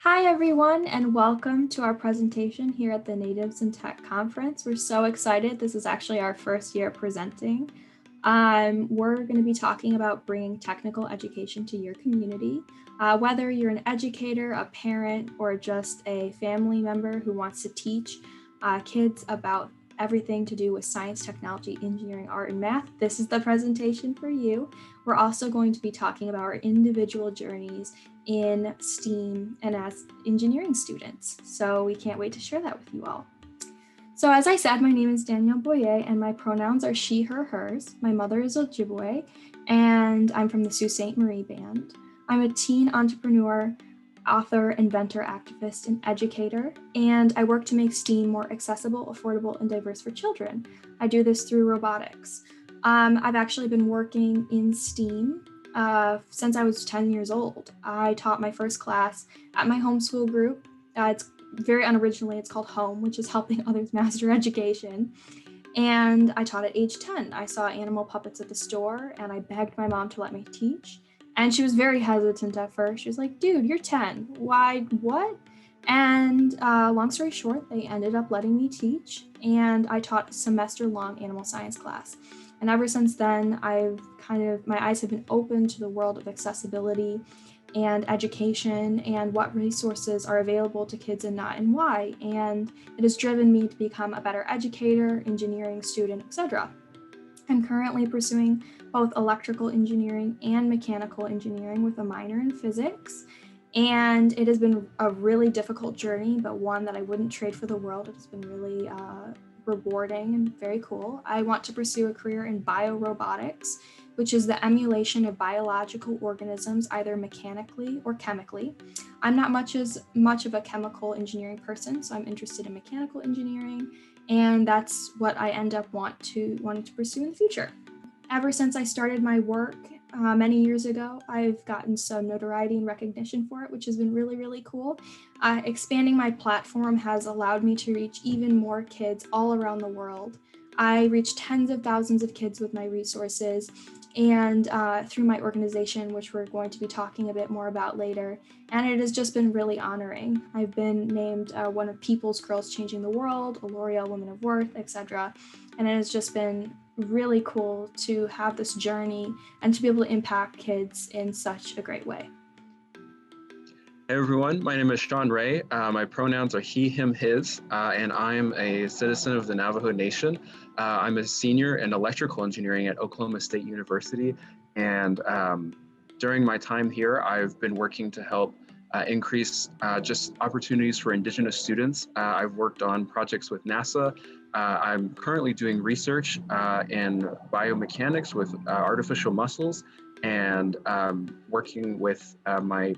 Hi everyone, and welcome to our presentation here at the Natives in Tech Conference. We're so excited. This is actually our first year presenting. We're going to be talking about bringing technical education to your community. Whether you're an educator, a parent, or just a family member who wants to teach kids about everything to do with science, technology, engineering, art, and math, this is the presentation for you. We're also going to be talking about our individual journeys in STEAM and as engineering students. So we can't wait to share that with you all. So as I said, my name is Danielle Boyer and my pronouns are she, her, hers. My mother is Ojibwe and I'm from the Sault Ste. Marie Band. I'm a teen entrepreneur, author, inventor, activist, and educator, and I work to make STEAM more accessible, affordable, and diverse for children. I do this through robotics. I've actually been working in STEAM since I was 10 years old. I taught my first class at my homeschool group. It's very unoriginally, it's called HOME, which is helping others master education. And I taught at age 10. I saw animal puppets at the store and I begged my mom to let me teach. And she was very hesitant at first. She was like, dude, you're 10. Why, what? And long story short, they ended up letting me teach. And I taught a semester-long animal science class. And ever since then, my eyes have been open to the world of accessibility and education and what resources are available to kids and not and why. And it has driven me to become a better educator, engineering student, etc. I'm currently pursuing both electrical engineering and mechanical engineering with a minor in physics. And it has been a really difficult journey, but one that I wouldn't trade for the world. It has been really rewarding and very cool. I want to pursue a career in biorobotics, which is the emulation of biological organisms, either mechanically or chemically. I'm not much of a chemical engineering person, so I'm interested in mechanical engineering, and that's what I end up wanting to pursue in the future. Ever since I started my work many years ago, I've gotten some notoriety and recognition for it, which has been really, really cool. Expanding my platform has allowed me to reach even more kids all around the world. I reach tens of thousands of kids with my resources and through my organization, which we're going to be talking a bit more about later. And it has just been really honoring. I've been named one of People's Girls Changing the World, a L'Oreal Woman of Worth, etc. And it has just been really cool to have this journey and to be able to impact kids in such a great way. Hey everyone, my name is Shawn Ray. My pronouns are he, him, his, and I'm a citizen of the Navajo Nation. I'm a senior in electrical engineering at Oklahoma State University, and during my time here, I've been working to help increase just opportunities for Indigenous students. I've worked on projects with NASA. I'm currently doing research in biomechanics with artificial muscles, and working with my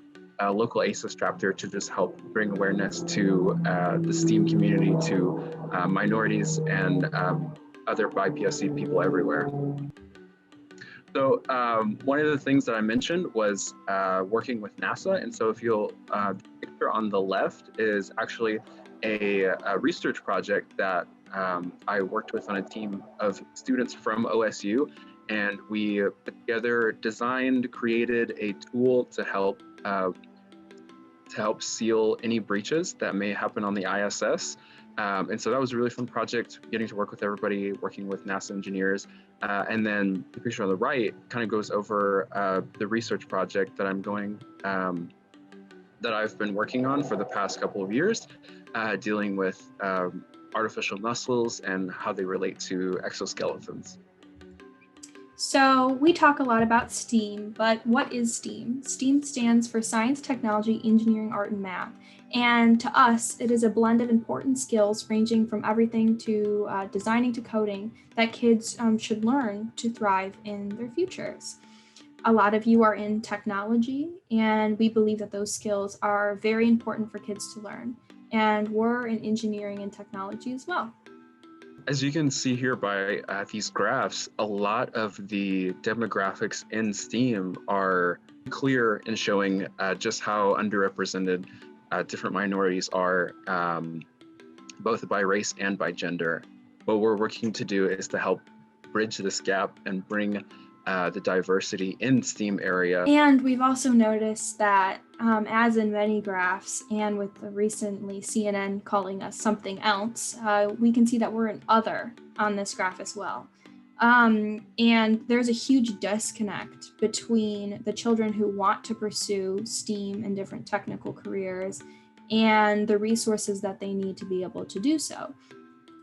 local AISES chapter to just help bring awareness to the STEAM community, to minorities and other BIPOC people everywhere. So one of the things that I mentioned was working with NASA. And so if you'll, the picture on the left is actually a research project that I worked with on a team of students from OSU. And we put together, designed, created a tool to help seal any breaches that may happen on the ISS. And so that was a really fun project, getting to work with everybody, working with NASA engineers. And then the picture on the right kind of goes over the research project that that I've been working on for the past couple of years, dealing with artificial muscles and how they relate to exoskeletons. So we talk a lot about STEAM, but what is STEAM? STEAM stands for Science, Technology, Engineering, Art, and Math. And to us, it is a blend of important skills ranging from everything to designing to coding that kids should learn to thrive in their futures. A lot of you are in technology, and we believe that those skills are very important for kids to learn. And we're in engineering and technology as well. As you can see here by these graphs, a lot of the demographics in STEAM are clear in showing just how underrepresented different minorities are, both by race and by gender. What we're working to do is to help bridge this gap and bring the diversity in STEAM area. And we've also noticed that, as in many graphs, and with the recently CNN calling us something else, we can see that we're an other on this graph as well. And there's a huge disconnect between the children who want to pursue STEAM and different technical careers and the resources that they need to be able to do so.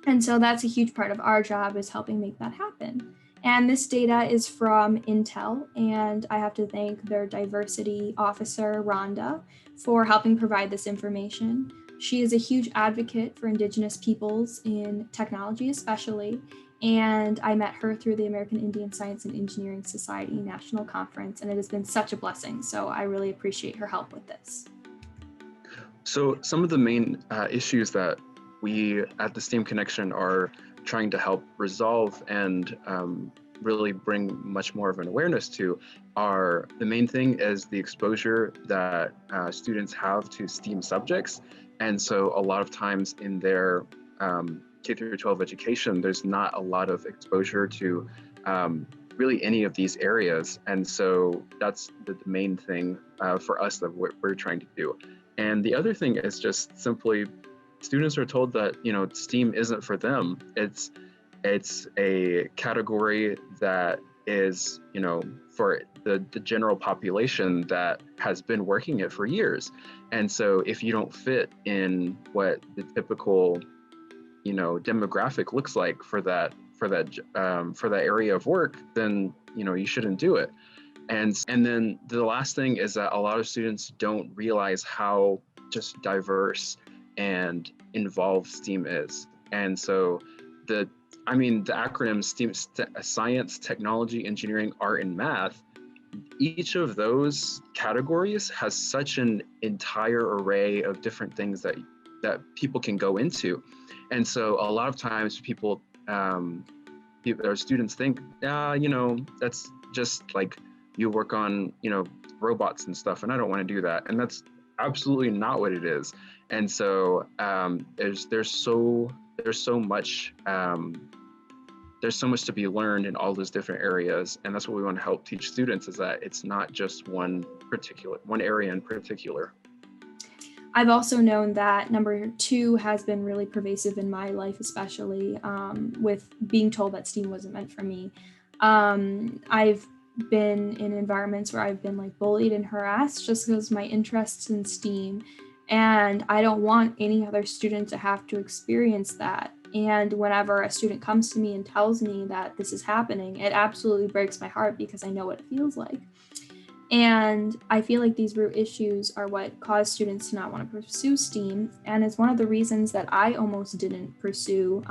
And so that's a huge part of our job, is helping make that happen. And this data is from Intel, and I have to thank their diversity officer, Rhonda, for helping provide this information. She is a huge advocate for Indigenous peoples in technology especially, and I met her through the American Indian Science and Engineering Society National Conference, and it has been such a blessing. So I really appreciate her help with this. So some of the main issues that we at the STEAM Connection are trying to help resolve and really bring much more of an awareness to are, the main thing is the exposure that students have to STEAM subjects. And so a lot of times in their K through 12 education, there's not a lot of exposure to really any of these areas. And so that's the main thing for us that we're trying to do. And the other thing is just simply students are told that, you know, STEAM isn't for them. It's a category that is, you know, for the general population that has been working it for years. And so if you don't fit in what the typical, you know, demographic looks like for that area of work, then, you know, you shouldn't do it. And then the last thing is that a lot of students don't realize how just diverse and involved STEAM is. And so the acronym STEAM, science, technology, engineering, art, and math, each of those categories has such an entire array of different things that people can go into. And so a lot of times people or students think, you know, that's just like, you work on, you know, robots and stuff, and I don't want to do that. And that's absolutely not what it is. And so there's so much to be learned in all those different areas, and that's what we want to help teach students, is that it's not just one area in particular. I've also known that number 2 has been really pervasive in my life, especially with being told that STEAM wasn't meant for me. I've been in environments where I've been like bullied and harassed just because of my interests in STEAM, and I don't want any other student to have to experience that. And whenever a student comes to me and tells me that this is happening, it absolutely breaks my heart, because I know what it feels like. And I feel like these root issues are what cause students to not want to pursue STEAM, and it's one of the reasons that I almost didn't pursue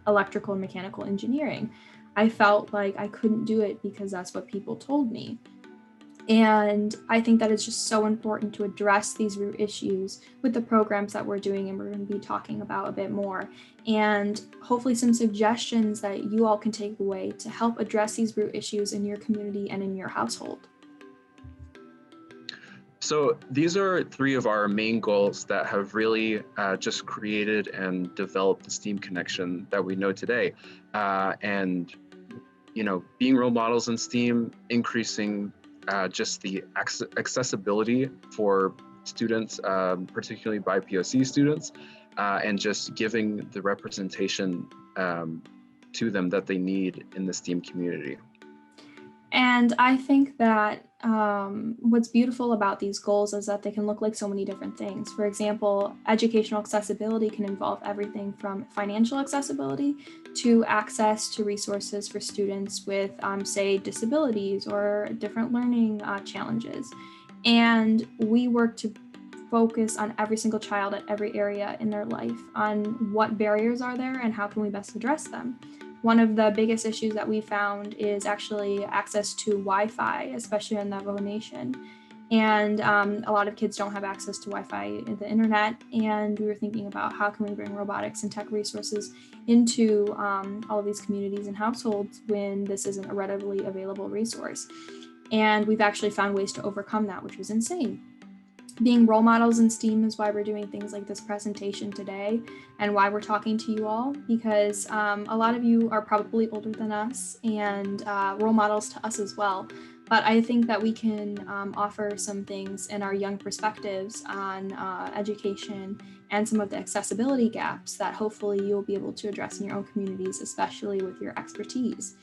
electrical and mechanical engineering. I felt like I couldn't do it because that's what people told me. And I think that it's just so important to address these root issues with the programs that we're doing, and we're going to be talking about a bit more. And hopefully some suggestions that you all can take away to help address these root issues in your community and in your household. So these are 3 of our main goals that have really just created and developed the STEAM Connection that we know today. And, you know, being role models in STEAM, increasing just the accessibility for students, particularly BIPOC students, and just giving the representation to them that they need in the STEAM community. And I think that what's beautiful about these goals is that they can look like so many different things. For example, educational accessibility can involve everything from financial accessibility to access to resources for students with, say, disabilities or different learning challenges. And we work to focus on every single child at every area in their life, on what barriers are there and how can we best address them. One of the biggest issues that we found is actually access to Wi-Fi, especially in Navajo Nation. And a lot of kids don't have access to Wi-Fi in the internet. And we were thinking about how can we bring robotics and tech resources into all of these communities and households when this isn't a readily available resource. And we've actually found ways to overcome that, which was insane. being role models in STEAM is why we're doing things like this presentation today and why we're talking to you all, because a lot of you are probably older than us and role models to us as well. But I think that we can offer some things in our young perspectives on education and some of the accessibility gaps that hopefully you'll be able to address in your own communities, especially with your expertise.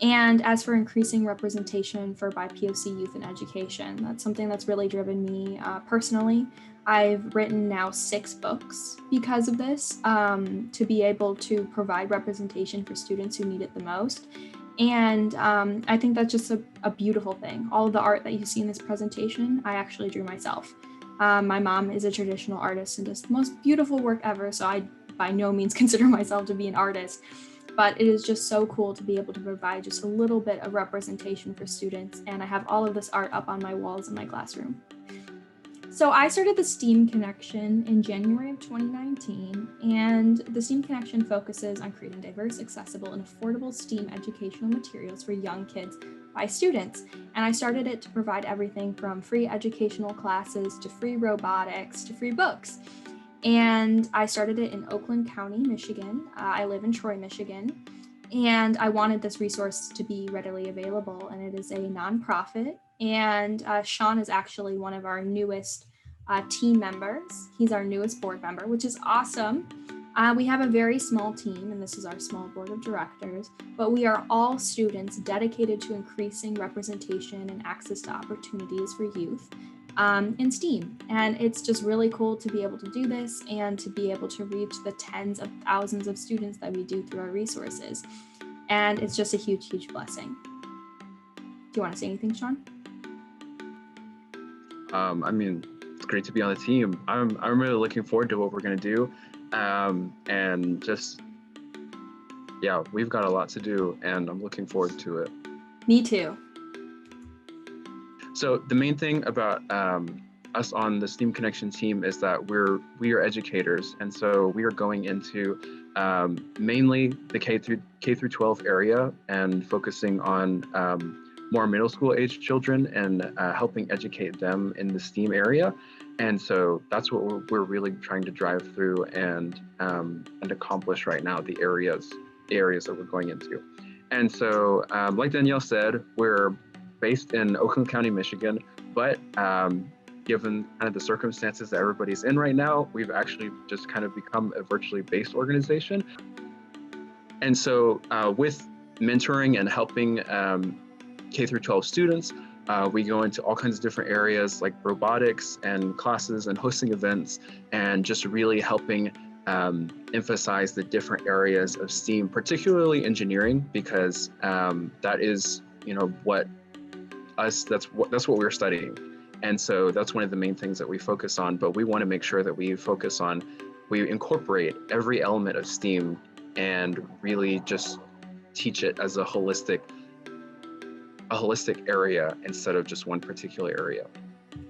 And as for increasing representation for BIPOC youth in education, that's something that's really driven me personally. I've written now 6 books because of this, to be able to provide representation for students who need it the most. And I think that's just a beautiful thing. All of the art that you see in this presentation, I actually drew myself. My mom is a traditional artist and does the most beautiful work ever, so I by no means consider myself to be an artist. But it is just so cool to be able to provide just a little bit of representation for students. And I have all of this art up on my walls in my classroom. So I started the STEAM Connection in January of 2019, and the STEAM Connection focuses on creating diverse, accessible, and affordable STEAM educational materials for young kids by students. And I started it to provide everything from free educational classes to free robotics to free books. And I started it in Oakland County, Michigan. I live in Troy, Michigan. And I wanted this resource to be readily available, and it is a nonprofit. And Shawn is actually one of our newest team members. He's our newest board member, which is awesome. We have a very small team, and this is our small board of directors, but we are all students dedicated to increasing representation and access to opportunities for youth in STEAM. And it's just really cool to be able to do this and to be able to reach the tens of thousands of students that we do through our resources. And it's just a huge, huge blessing. Do you want to say anything, Shawn? I mean, it's great to be on the team. I'm really looking forward to what we're going to do. And just, yeah, we've got a lot to do, and I'm looking forward to it. Me too. So the main thing about us on the STEAM Connection team is that we are educators, and so we are going into mainly the K through 12 area and focusing on more middle school age children and helping educate them in the STEAM area. And so that's what we're really trying to drive through and accomplish right now, the areas that we're going into. And so like Danielle said, we're based in Oakland County, Michigan, but given kind of the circumstances that everybody's in right now, we've actually just kind of become a virtually based organization. And so with mentoring and helping K through 12 students, we go into all kinds of different areas like robotics and classes and hosting events, and just really helping emphasize the different areas of STEAM, particularly engineering, because that is, that's what we're studying. And so that's one of the main things that we focus on, but we want to make sure that we incorporate every element of STEAM and really just teach it as a holistic area instead of just one particular area.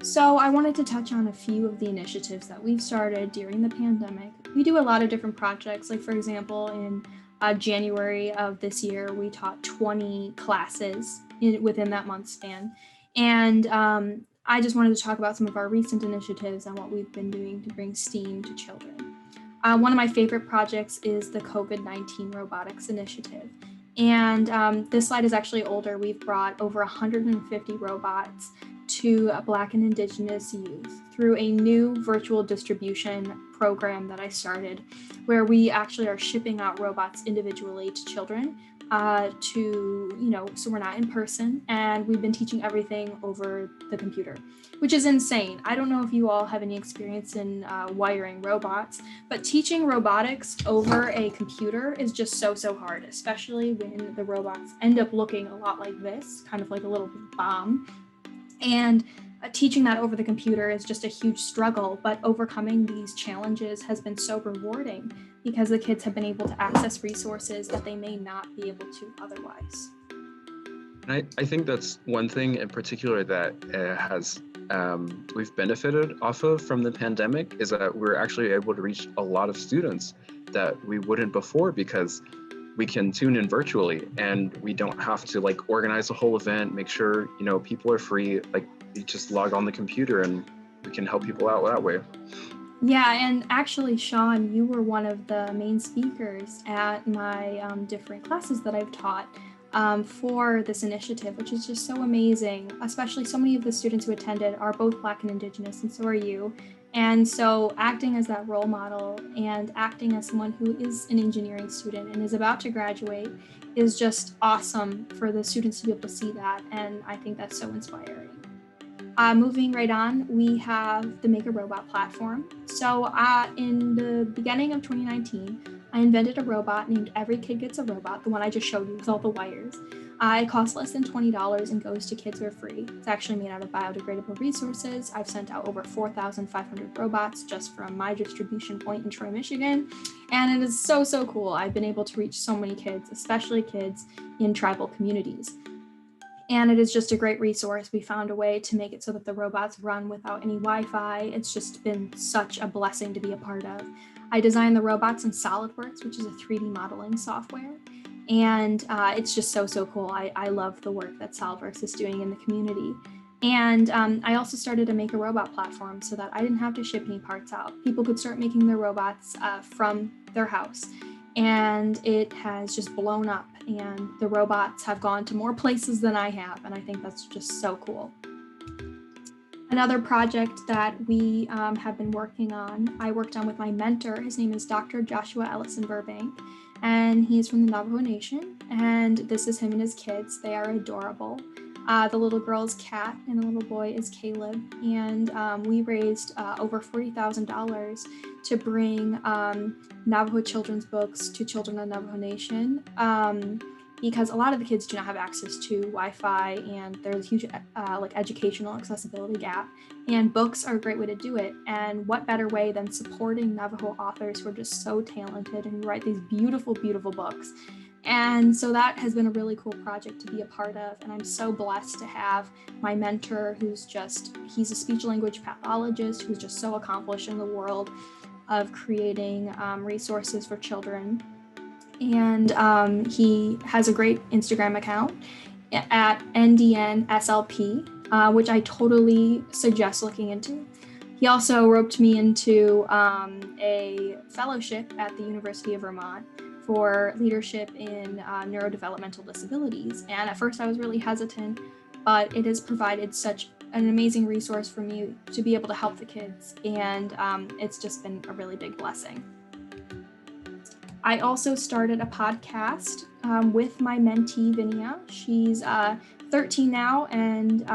So I wanted to touch on a few of the initiatives that we've started during the pandemic. We do a lot of different projects, like for example, in January of this year, we taught 20 classes within that month span. And I just wanted to talk about some of our recent initiatives and what we've been doing to bring STEAM to children. One of my favorite projects is the COVID-19 Robotics Initiative. And this slide is actually older. We've brought over 150 robots to Black and Indigenous youth through a new virtual distribution program that I started, where we actually are shipping out robots individually to children so we're not in person, and we've been teaching everything over the computer, which is insane. I don't know if you all have any experience in wiring robots, but teaching robotics over a computer is just so hard, especially when the robots end up looking a lot like this, kind of like a little bomb. And teaching that over the computer is just a huge struggle, but overcoming these challenges has been so rewarding because the kids have been able to access resources that they may not be able to otherwise. And I think that's one thing in particular that we've benefited off of from the pandemic, is that we're actually able to reach a lot of students that we wouldn't before, because we can tune in virtually and we don't have to organize a whole event, make sure people are free. You just log on the computer and we can help people out that way. Yeah, and actually, Shawn, you were one of the main speakers at my different classes that I've taught for this initiative, which is just so amazing. Especially so many of the students who attended are both Black and Indigenous, and so are you. And so acting as that role model and acting as someone who is an engineering student and is about to graduate is just awesome for the students to be able to see that. And I think that's so inspiring. Moving right on, we have the Make a Robot platform. So in the beginning of 2019, I invented a robot named Every Kid Gets a Robot, the one I just showed you with all the wires. It costs less than $20 and goes to kids for free. It's actually made out of biodegradable resources. I've sent out over 4,500 robots just from my distribution point in Troy, Michigan. And it is so, so cool. I've been able to reach so many kids, especially kids in tribal communities. And it is just a great resource. We found a way to make it so that the robots run without any Wi-Fi. It's just been such a blessing to be a part of. I designed the robots in SolidWorks, which is a 3D modeling software. And it's just so, so cool. I love the work that SolidWorks is doing in the community. And I also started a Make a Robot platform so that I didn't have to ship any parts out. People could start making their robots from their house. And it has just blown up, and the robots have gone to more places than I have, and I think that's just so cool. Another project that we have been working on, I worked on with my mentor. His name is Dr. Joshua Ellison Burbank, and he's from the Navajo Nation, and this is him and his kids. They are adorable. The little girl is Kat, and the little boy is Caleb, and we raised over $40,000 to bring Navajo children's books to children of the Navajo Nation, because a lot of the kids do not have access to Wi-Fi, and there's a huge like educational accessibility gap, and books are a great way to do it. And what better way than supporting Navajo authors who are just so talented and write these beautiful, beautiful books. And so that has been a really cool project to be a part of. And I'm so blessed to have my mentor he's a speech language pathologist who's just so accomplished in the world of creating resources for children. And he has a great Instagram account at NDNSLP, which I totally suggest looking into. He also roped me into a fellowship at the University of Vermont for leadership in neurodevelopmental disabilities. And at first I was really hesitant, but it has provided such an amazing resource for me to be able to help the kids. And it's just been a really big blessing. I also started a podcast with my mentee, Vinia. She's 13 now, and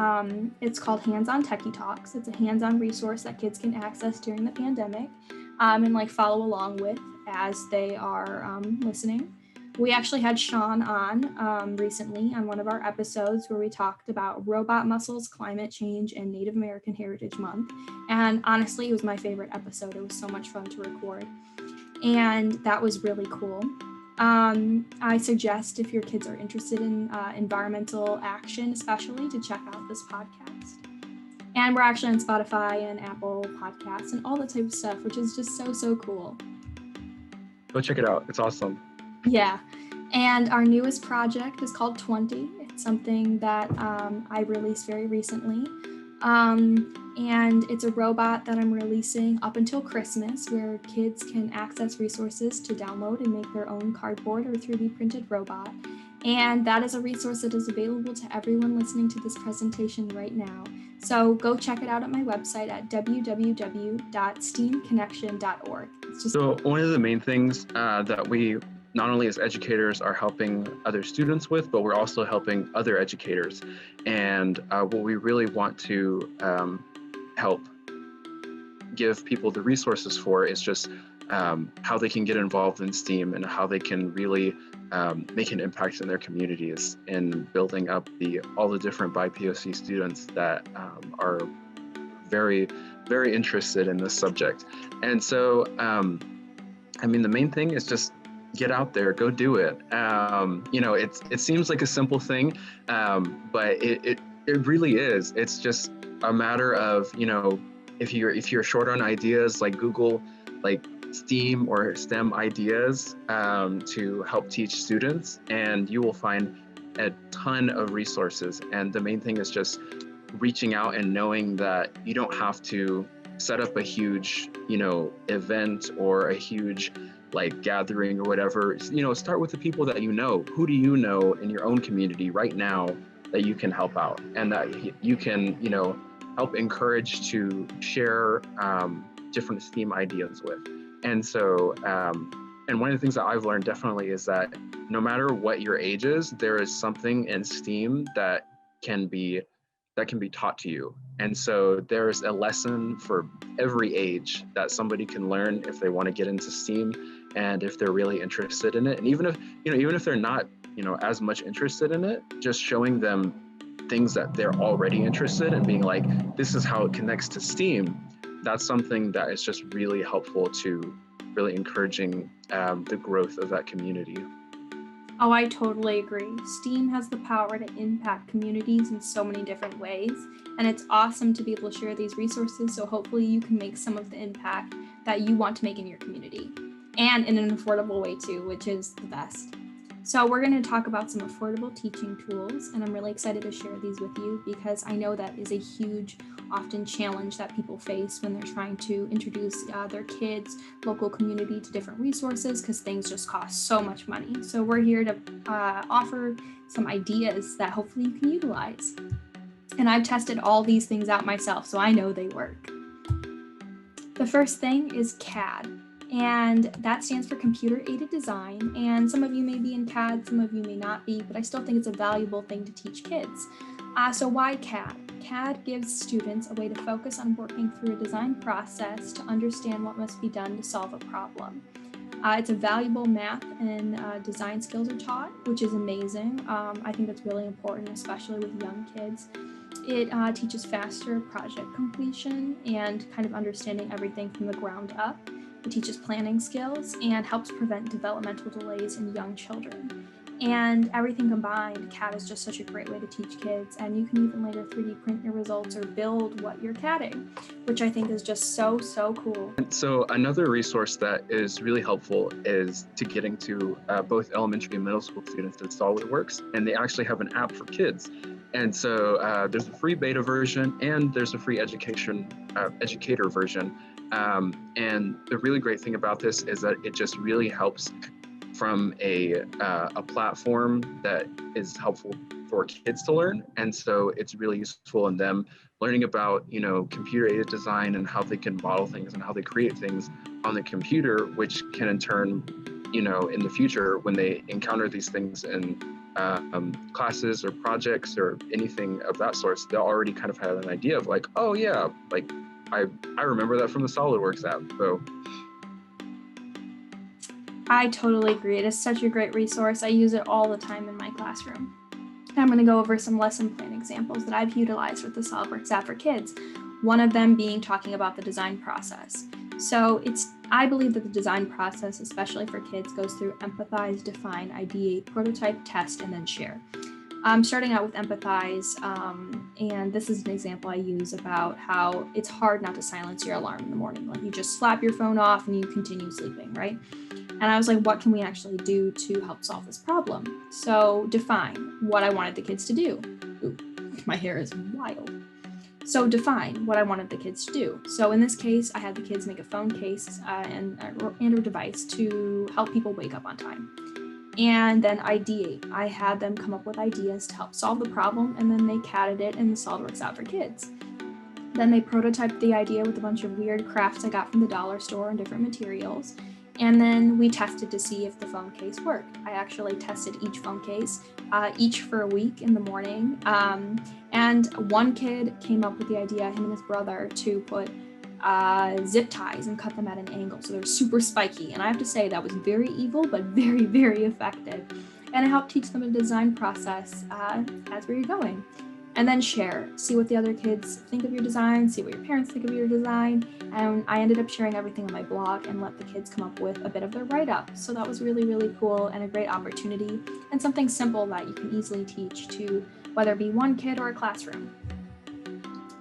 it's called Hands-On Techie Talks. It's a hands-on resource that kids can access during the pandemic and follow along with as they are listening. We actually had Shawn on recently on one of our episodes where we talked about robot muscles, climate change, and Native American Heritage Month. And honestly, it was my favorite episode. It was so much fun to record. And that was really cool. I suggest if your kids are interested in environmental action, especially, to check out this podcast. And we're actually on Spotify and Apple Podcasts and all that type of stuff, which is just so, so cool. Go check it out. It's awesome. Yeah. And our newest project is called 20. It's something that I released very recently. And it's a robot that I'm releasing up until Christmas, where kids can access resources to download and make their own cardboard or 3D printed robot. And that is a resource that is available to everyone listening to this presentation right now. So go check it out at my website at www.steamconnection.org. So one of the main things that we, not only as educators, are helping other students with, but we're also helping other educators. And what we really want to help give people the resources for is just how they can get involved in STEAM and how they can really make an impact in their communities in building up all the different BIPOC students that are very, very interested in this subject. And so, the main thing is just get out there, go do it. It seems like a simple thing, but it really is. It's just a matter of, if you're short on ideas, like Google, STEAM or STEM ideas to help teach students, and you will find a ton of resources. And the main thing is just reaching out and knowing that you don't have to set up a huge, event or a huge like gathering or whatever. Start with the people that you know. Who do you know in your own community right now that you can help out and that you can, help encourage to share different STEAM ideas with. And so, and one of the things that I've learned definitely is that no matter what your age is, there is something in STEAM that can be taught to you. And so there's a lesson for every age that somebody can learn if they want to get into STEAM and if they're really interested in it. And even if they're not, as much interested in it, just showing them things that they're already interested in, being like, this is how it connects to STEAM. That's something that is just really helpful to really encouraging the growth of that community. Oh, I totally agree. STEAM has the power to impact communities in so many different ways, and it's awesome to be able to share these resources, so hopefully you can make some of the impact that you want to make in your community, and in an affordable way too, which is the best. So we're going to talk about some affordable teaching tools, and I'm really excited to share these with you because I know that is a huge, often challenge that people face when they're trying to introduce their kids, local community to different resources because things just cost so much money. So we're here to offer some ideas that hopefully you can utilize. And I've tested all these things out myself, so I know they work. The first thing is CAD. And that stands for computer aided design. And some of you may be in CAD, some of you may not be, but I still think it's a valuable thing to teach kids. So why CAD? CAD gives students a way to focus on working through a design process to understand what must be done to solve a problem. It's a valuable math and design skills are taught, which is amazing. I think that's really important, especially with young kids. It teaches faster project completion and kind of understanding everything from the ground up. It teaches planning skills and helps prevent developmental delays in young children. And everything combined, CAD is just such a great way to teach kids, and you can even later 3D print your results or build what you're CADing, which I think is just so cool. So another resource that is really helpful is to getting to both elementary and middle school students is SolidWorks, and they actually have an app for kids. And so there's a free beta version and there's a free educator version. And the really great thing about this is that it just really helps from a platform that is helpful for kids to learn. And so it's really useful in them learning about, computer aided design and how they can model things and how they create things on the computer, which can in turn, in the future, when they encounter these things in classes or projects or anything of that sort, they'll already kind of have an idea of like, oh yeah, like I remember that from the SolidWorks app. So I totally agree. It is such a great resource. I use it all the time in my classroom. I'm going to go over some lesson plan examples that I've utilized with the SolidWorks app for kids. One of them being talking about the design process. So I believe that the design process, especially for kids, goes through empathize, define, ideate, prototype, test, and then share. Starting out with empathize, and this is an example I use about how it's hard not to silence your alarm in the morning. Like you just slap your phone off and you continue sleeping, right? And I was like, what can we actually do to help solve this problem? So define what I wanted the kids to do. Ooh, my hair is wild. So define what I wanted the kids to do. So in this case, I had the kids make a phone case and a device to help people wake up on time. And then ideate. I had them come up with ideas to help solve the problem, and then they CAD'd it in the SolidWorks app for kids. Then they prototyped the idea with a bunch of weird crafts I got from the dollar store and different materials. And then we tested to see if the phone case worked. I actually tested each phone case, each for a week in the morning. And one kid came up with the idea, him and his brother, to put zip ties and cut them at an angle. So they're super spiky. And I have to say that was very evil, but very, very effective. And it helped teach them a design process as we were going. And then share, see what the other kids think of your design, see what your parents think of your design. And I ended up sharing everything on my blog and let the kids come up with a bit of their write-up. So that was really, really cool and a great opportunity and something simple that you can easily teach to whether it be one kid or a classroom.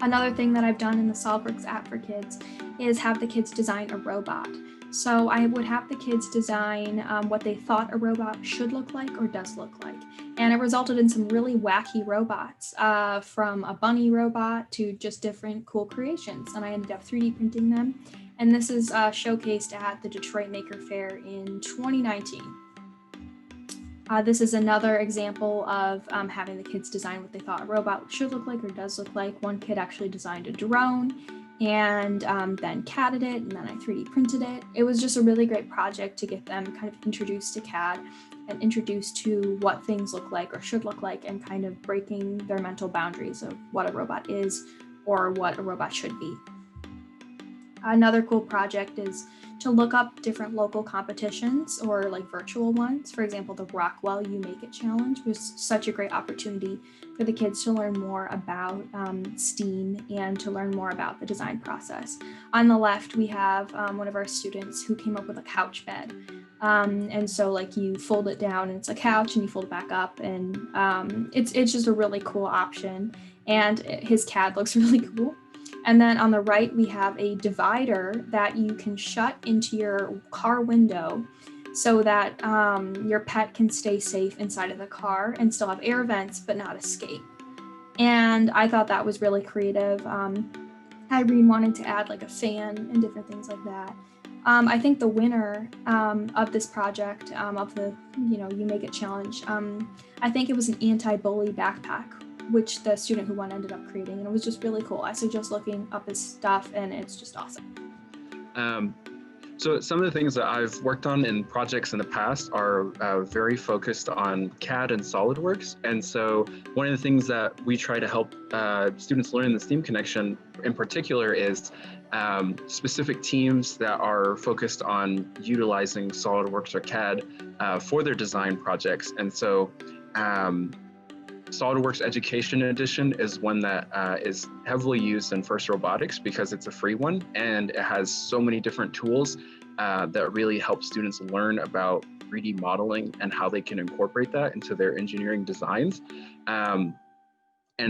Another thing that I've done in the SolidWorks app for kids is have the kids design a robot. So I would have the kids design what they thought a robot should look like or does look like. And it resulted in some really wacky robots, from a bunny robot to just different cool creations. And I ended up 3D printing them. And this is showcased at the Detroit Maker Faire in 2019. This is another example of having the kids design what they thought a robot should look like or does look like. One kid actually designed a drone and then CAD'd it, and then I 3D printed it. It was just a really great project to get them kind of introduced to CAD and introduced to what things look like or should look like, and kind of breaking their mental boundaries of what a robot is or what a robot should be. Another cool project is to look up different local competitions or like virtual ones. For example, the Rockwell You Make It Challenge was such a great opportunity for the kids to learn more about STEAM and to learn more about the design process. On the left, we have one of our students who came up with a couch bed. And so like you fold it down and it's a couch, and you fold it back up, and it's just a really cool option. And his CAD looks really cool. And then on the right, we have a divider that you can shut into your car window so that your pet can stay safe inside of the car and still have air vents, but not escape. And I thought that was really creative. Irene wanted to add like a fan and different things like that. I think the winner of this project, of the You Make It Challenge, I think it was an anti-bully backpack, which the student who won ended up creating, and it was just really cool. I suggest looking up his stuff, and it's just awesome. So some of the things that I've worked on in projects in the past are very focused on CAD and SolidWorks. And so one of the things that we try to help students learn in the STEAM Connection in particular is specific teams that are focused on utilizing SolidWorks or CAD for their design projects. And so SolidWorks Education Edition is one that is heavily used in FIRST Robotics because it's a free one, and it has so many different tools that really help students learn about 3D modeling and how they can incorporate that into their engineering designs. And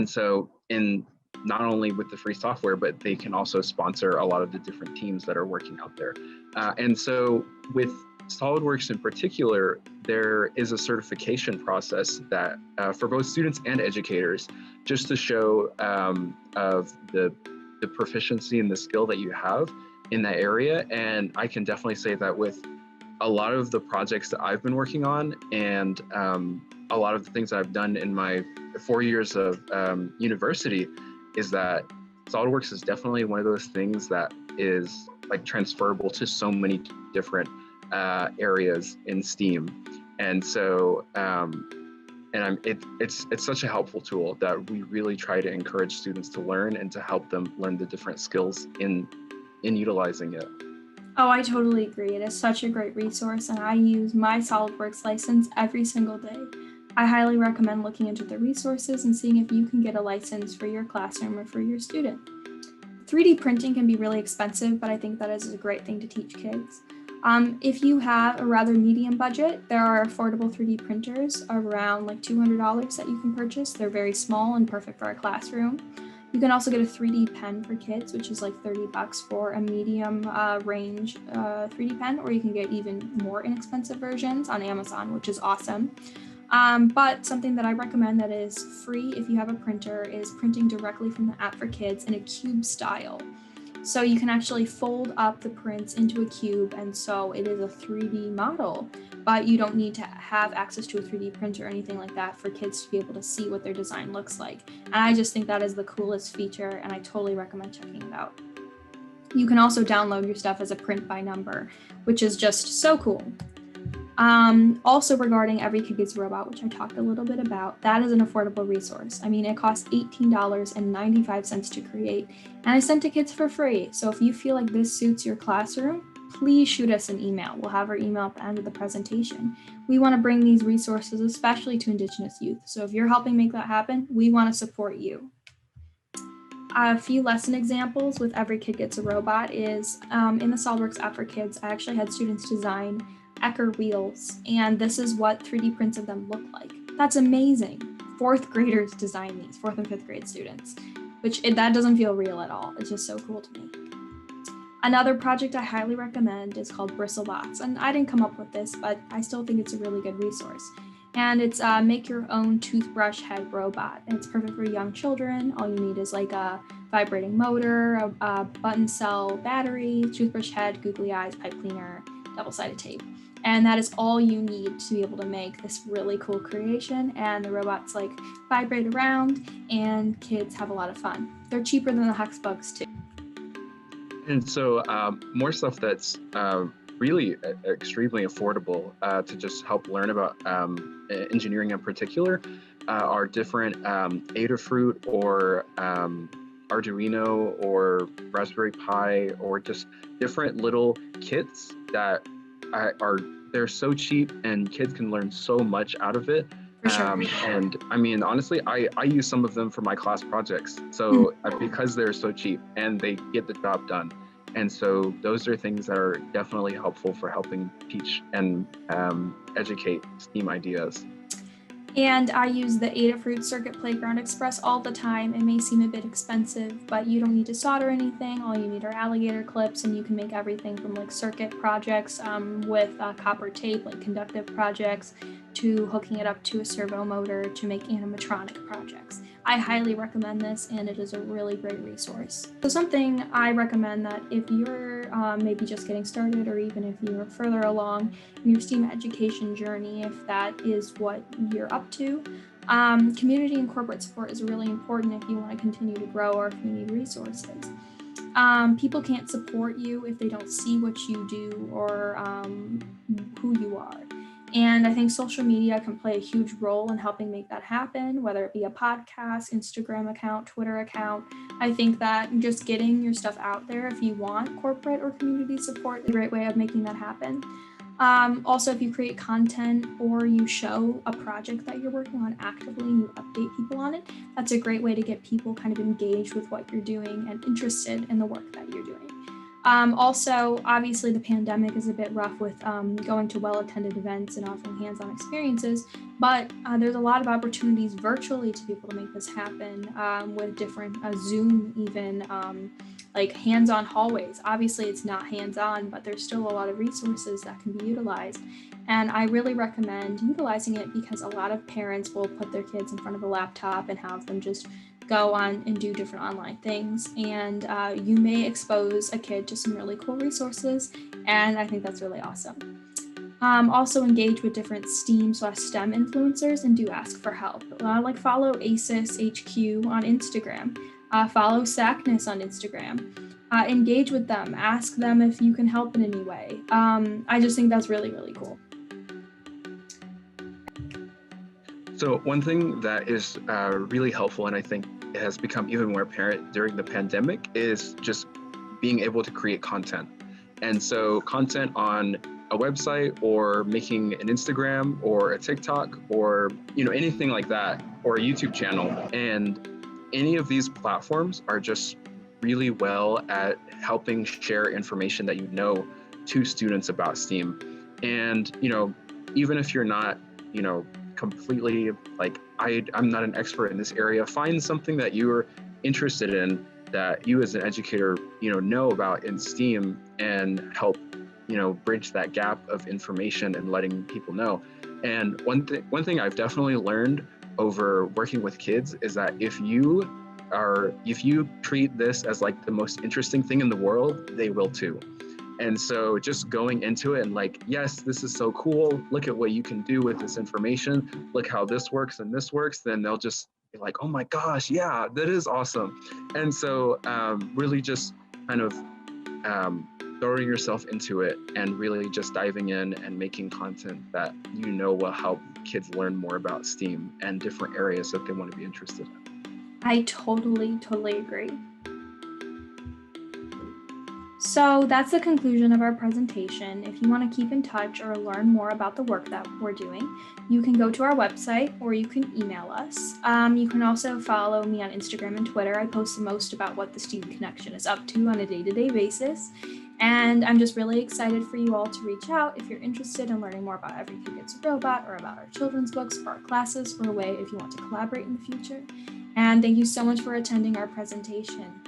so in not only with the free software, but they can also sponsor a lot of the different teams that are working out there. And so with SolidWorks in particular, there is a certification process that for both students and educators, just to show of the proficiency and the skill that you have in that area. And I can definitely say that with a lot of the projects that I've been working on, and a lot of the things that I've done in my 4 years of university, is that SolidWorks is definitely one of those things that is like transferable to so many different areas in STEAM. And so it's such a helpful tool that we really try to encourage students to learn and to help them learn the different skills in utilizing it. Oh, I totally agree. It is such a great resource, and I use my SolidWorks license every single day. I highly recommend looking into the resources and seeing if you can get a license for your classroom or for your student. 3D printing can be really expensive, but I think that is a great thing to teach kids. If you have a rather medium budget, there are affordable 3D printers around like $200 that you can purchase. They're very small and perfect for a classroom. You can also get a 3D pen for kids, which is like $30 for a medium range 3D pen, or you can get even more inexpensive versions on Amazon, which is awesome. But something that I recommend that is free if you have a printer is printing directly from the app for kids in a cube style. So you can actually fold up the prints into a cube, and so it is a 3D model, but you don't need to have access to a 3D printer or anything like that for kids to be able to see what their design looks like. And I just think that is the coolest feature, and I totally recommend checking it out. You can also download your stuff as a print by number, which is just so cool. Also regarding Every Kid Gets a Robot, which I talked a little bit about, that is an affordable resource. I mean, it costs $18.95 to create, and I sent to kids for free. So if you feel like this suits your classroom, please shoot us an email. We'll have our email at the end of the presentation. We want to bring these resources, especially to Indigenous youth. So if you're helping make that happen, we want to support you. A few lesson examples with Every Kid Gets a Robot is in the SolidWorks app for kids, I actually had students design Ecker wheels, and this is what 3D prints of them look like. That's amazing. Fourth graders design these, 4th and 5th grade students, that doesn't feel real at all. It's just so cool to me. Another project I highly recommend is called Bristle Bots, and I didn't come up with this, but I still think it's a really good resource. And it's make your own toothbrush head robot. And it's perfect for young children. All you need is like a vibrating motor, a button cell battery, toothbrush head, googly eyes, pipe cleaner, double-sided tape. And that is all you need to be able to make this really cool creation. And the robots like vibrate around and kids have a lot of fun. They're cheaper than the Hex Bugs too. And so more stuff that's really extremely affordable to just help learn about engineering in particular are different Adafruit or Arduino or Raspberry Pi, or just different little kits that they're so cheap and kids can learn so much out of it. For sure. And I mean, honestly, I use some of them for my class projects. So because they're so cheap and they get the job done. And so those are things that are definitely helpful for helping teach and educate STEAM ideas. And I use the Adafruit Circuit Playground Express all the time. It may seem a bit expensive, but you don't need to solder anything. All you need are alligator clips, and you can make everything from like circuit projects with copper tape, like conductive projects, to hooking it up to a servo motor to make animatronic projects. I highly recommend this, and it is a really great resource. So something I recommend that if you're maybe just getting started, or even if you're further along in your STEAM education journey, if that is what you're up to, community and corporate support is really important if you want to continue to grow or if you need resources. People can't support you if they don't see what you do or who you are. And I think social media can play a huge role in helping make that happen, whether it be a podcast, Instagram account, Twitter account. I think that just getting your stuff out there, if you want corporate or community support, is a great way of making that happen. Also, if you create content or you show a project that you're working on actively and you update people on it, that's a great way to get people kind of engaged with what you're doing and interested in the work that you're doing. Also, obviously, the pandemic is a bit rough with going to well-attended events and offering hands-on experiences, but there's a lot of opportunities virtually to be able to make this happen with different Zoom, even like hands-on hallways. Obviously, it's not hands-on, but there's still a lot of resources that can be utilized. And I really recommend utilizing it because a lot of parents will put their kids in front of a laptop and have them just go on and do different online things, and you may expose a kid to some really cool resources, and I think that's really awesome. Also engage with different STEAM/STEM influencers and do ask for help. Like follow AISES HQ on Instagram, follow SACNIS on Instagram, engage with them, ask them if you can help in any way. I just think that's really, really cool. So one thing that is really helpful, and I think it has become even more apparent during the pandemic, is just being able to create content. And so content on a website, or making an Instagram or a TikTok, or anything like that, or a YouTube channel. And any of these platforms are just really well at helping share information that to students about STEAM. And even if you're not completely like I'm not an expert in this area, find something that you're interested in that you as an educator know about in STEAM, and help bridge that gap of information and letting people know. And one thing I've definitely learned over working with kids is that if you treat this as like the most interesting thing in the world, they will too. And so just going into it and like, yes, this is so cool. Look at what you can do with this information. Look how this works and this works. Then they'll just be like, oh my gosh, yeah, that is awesome. And so really just kind of throwing yourself into it and really just diving in and making content that will help kids learn more about STEAM and different areas that they want to be interested in. I totally agree. So that's the conclusion of our presentation. If you want to keep in touch or learn more about the work that we're doing, you can go to our website or you can email us. You can also follow me on Instagram and Twitter. I post the most about what the Student Connection is up to on a day-to-day basis. And I'm just really excited for you all to reach out if you're interested in learning more about Everything Gets a Robot, or about our children's books, or our classes, or a way if you want to collaborate in the future. And thank you so much for attending our presentation.